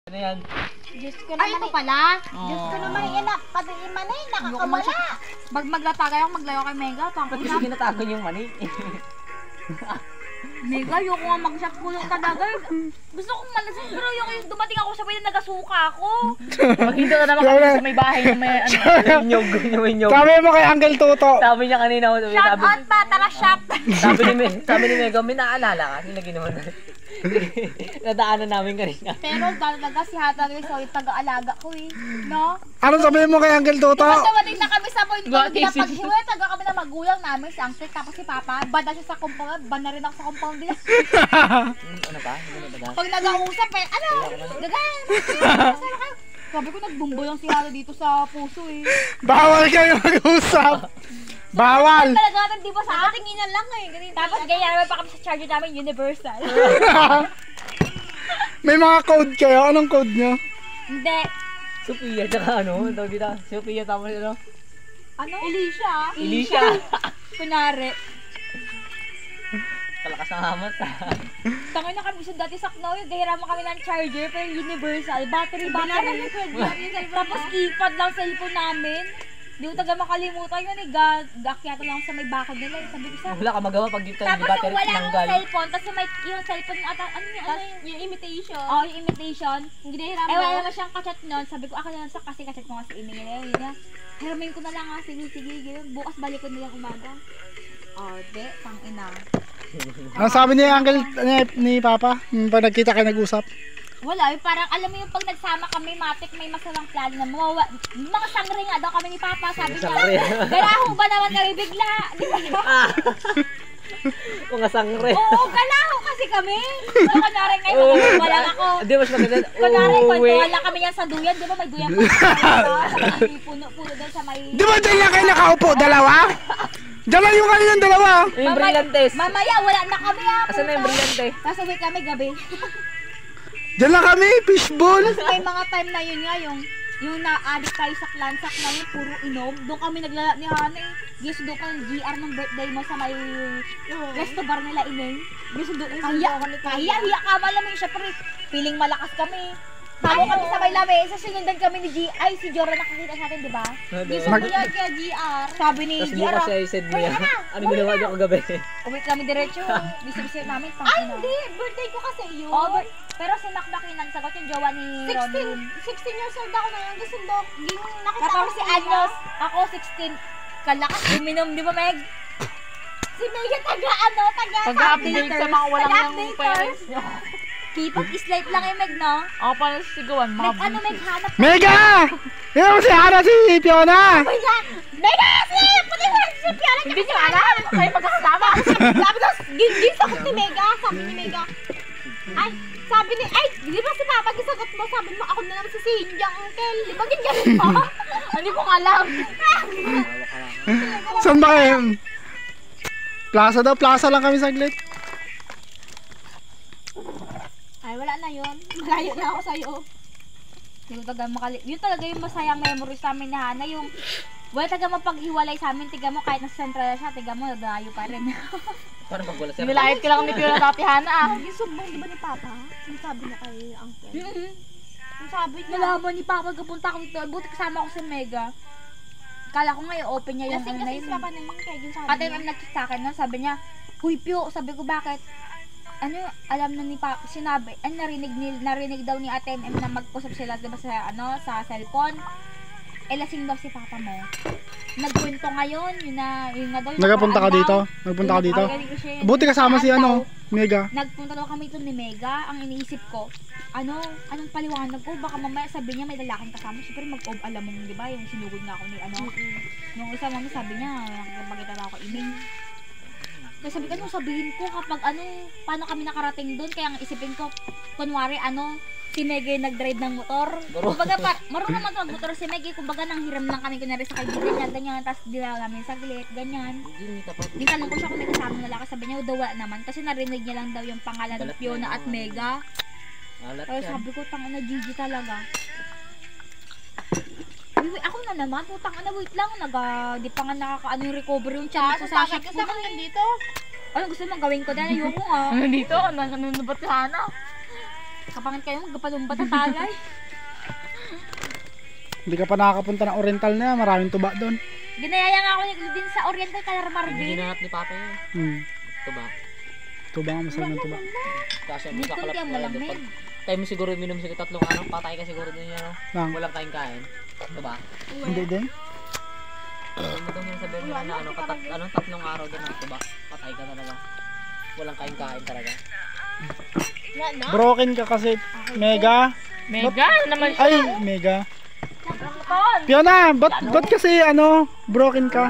Ano yan? Diyos ko naman. Ay, ito pala. Diyos ko naman yan. Pati yung mani, nakakawala. Maglatagay ako, maglayo kay Mega. Ba't kasi ginatago yung mani? Mega, yung ko nga mag-shop ko yung talaga. Gusto kong malasing, pero yung dumating ako sabay na nagasuka ako. Maghinto ka naman kami sa may bahay na may nyog. Sabi mo kay Uncle Toto. Sabi niya kanina, Shout out pa, tara shop. sabi ni Mega, may naalala ka? Yung ginawa na. Nadaanan namin kanina. Pero talaga si Hata Grace, yung taga-alaga ko eh. No? Ano sabi mo kay Uncle Toto? Diba dumating na kami sa point ko, pinapaghiwa, taga kami na magulang namin, si Uncle, tapos si Papa, banda siya sa compound, banda rin ako sa compound nila. Ano ba? Pag nag-uusap eh, ano? Gagay! Sabi ko, nagbumbo lang si Hata dito sa puso eh. Bawal kayo mag-usap. Bawal! Talaga natin, di ba sa ating ina lang eh. Ganito. Tapos ganyan naman pa kami sa charger namin, universal. May mga code kayo. Anong code nyo? Hindi. Sophia, tsaka ano? Tawag dito. Sophia, tama ano? Ano? Elisha. Elisha. Kunwari. Kalakas ng hamat ha. Tangay na kami sa dati sa Knoy, gahiraman kami ng charger, pero universal. Battery. Tapos keypad lang cellphone namin. Di ko taga makalimutan yun eh, gakyata lang sa may bakod nila eh, sabi ko sa... Wala ka magawa pag yung Tapos battery yung wala tinanggal. akong cellphone, tapos yung cellphone ata, ano yung imitation? Oo, yung imitation. Hindi nahiraman mo? Eh, wala naman siyang kachat nun, sabi ko, ako na lang sa kasi kachat ko nga si email eh, yun na. Hiramin ko na lang nga, sige, gano'n. Bukas balik ko nilang umaga. Oh, de, pang ina. Ano sabi ni Uncle ni Papa? Pag nagkita kayo nag-usap? Wala, yung parang alam mo yung pag nagsama kami, matik may masalang plano na mawawa. Mga sangre nga daw kami ni Papa, sabi niya. Galaho ba naman kami bigla? Di ba? Mga sangre. Oo, galaho kasi kami. So, kunwari ngayon, wala ako. Di mas maganda. Kunwari, kwentuhan lang kami yan sa duyan. Di ba may duyan pa? May puno doon sa may... Di ba dyan lang kayo nakaupo? Dalawa? Dyan lang yung kanilang dalawa. Yung brillantes. Mamaya, wala na kami Asan na yung brillante? Tapos uwi kami gabi. Dyan lang kami, fishbowl. May mga time na yun nga, yung na-addict tayo sa clansak na yun, puro inom. Doon kami naglala ni Hana eh. Gusto doon ka ng GR ng birthday mo sa may resto bar nila ineng. Gusto doon, hiya ka malamig siya, pero feeling malakas kami. Bago kami sa may lamesa, sinundan kami ni G. Ay, si Jora nakakita sa atin, di ba? Gusto mo yan kaya GR. Sabi ni Tapos GR, bukas siya said niya. Ano ginawa niyo kagabi? uwi kami diretso. Gusto namin pang Ay, hindi. Birthday ko kasi yun. Oh, pero si Macmac yung nagsagot yung jowa ni Ronnie. 16 years old ako na yung gusto mo. Nakita Tapos ko si Agnos, ako 16. Kalakas, uminom, di ba Meg? Si Mega taga Pag-update sa mga walang ng parents nyo. Kipag slide lang yung Meg, no? Ako pala sigawan, Meg, ano Meg, hanap ko. Mega! Yan mo si Hana, si Fiona. Mega! Mega! Pati mo si Fiona. Hindi nyo alam. Kayo magkakasama. Sabi ko, gisakot ni Mega. Sabi ni Mega. Ay, sabi ni, ay, di ba si Papa gisagot mo? Sabi mo, ako na naman si Sinjang Uncle. Di ba ganyan mo? Hindi ko alam. Saan ba kayo? Plaza daw, plaza lang kami saglit. Ay, wala na yun. Malayo na ako sa'yo. Hindi ko taga yun talaga yung masayang memories sa amin na Hana. Yung, wala taga mapaghiwalay sa amin. Tiga mo, kahit nasa central siya, tiga mo, nadayo pa rin. Paano magwala siya? Nilahit ko lang ni Fiona dati Hana ah. Yung sumbong, di ba ni Papa? Yung sabi niya kay Uncle. Yung sabi niya. Nalaman ni Papa, kapunta ako dito. Buti kasama ko si Mega. Kala ko ngayon, open niya yung Lasing ano na kasi yun. si Papa na yun. Kaya yung sabi Ate, niya. may nag-chat sa akin, no? Sabi niya, Huy Pio, sabi ko bakit? Ano, alam na ni Papa, sinabi, narinig daw ni Ate MM na mag-usap sila, diba sa, sa cellphone. Eh, lasing daw si Papa mo. Nagkwento ngayon, yun nga daw. Nagapunta ka dito? Nagpunta ka dito? Buti kasama si Mega. Nagpunta daw kami ito ni Mega, ang iniisip ko, anong paliwanag ko? Baka mamaya sabi niya may lalaking kasama. Siyempre mag-ob, alam mo, di ba? Yung sinugod na ako ni Nung isa mami sabi niya, nakikipagkita na ako iming. Kaya sabi ko, anong sabihin ko kapag paano kami nakarating doon? Kaya ang isipin ko, kunwari si Mega nag-drive ng motor. Kumbaga, marunong naman mag-motor si Mega. Kumbaga, nang hiram lang kami kunwari sa kaibigan niya, ganyan. Tapos dinala namin saglit, ganyan. Di tanong ko siya kung may kasama ng lalaki. Sabi niya, daw naman. Kasi narinig niya lang daw yung pangalan ng Fiona at Mega. Pero sabi ko, tanga na Gigi talaga. Ako na naman, putang na, wait lang. Di pa nga nakakaano yung recovery yung chan ko sa shop ko. Kasi ako nandito. Ano gusto mong gawin ko dahil? Ayoko nga. Nandito, nanonood ka na. Kapangit kayo, magkapalumbat na tagay. Hindi ka pa nakakapunta ng Oriental na yan. Maraming tuba doon. Ginayaya nga ako din sa Oriental Color Hindi Marvin. ginanap ni Papa yun. Ito ba? Tuba ang masarap ng tuba. Kasi Hindi sa kundi kalap ang mo lang doon. malamig. Tayo mo siguro minum siguro 3 araw. Patay ka siguro doon yan. Lang. Walang kain kain. Ito ba? Hindi din. Ano daw yung sabihin nila na 3 araw doon. Ito ba? Patay ka talaga. Walang kain kain talaga. Broken ka kasi. Mega. Mega naman Ay, Mega. Fiona, ba't kasi broken ka?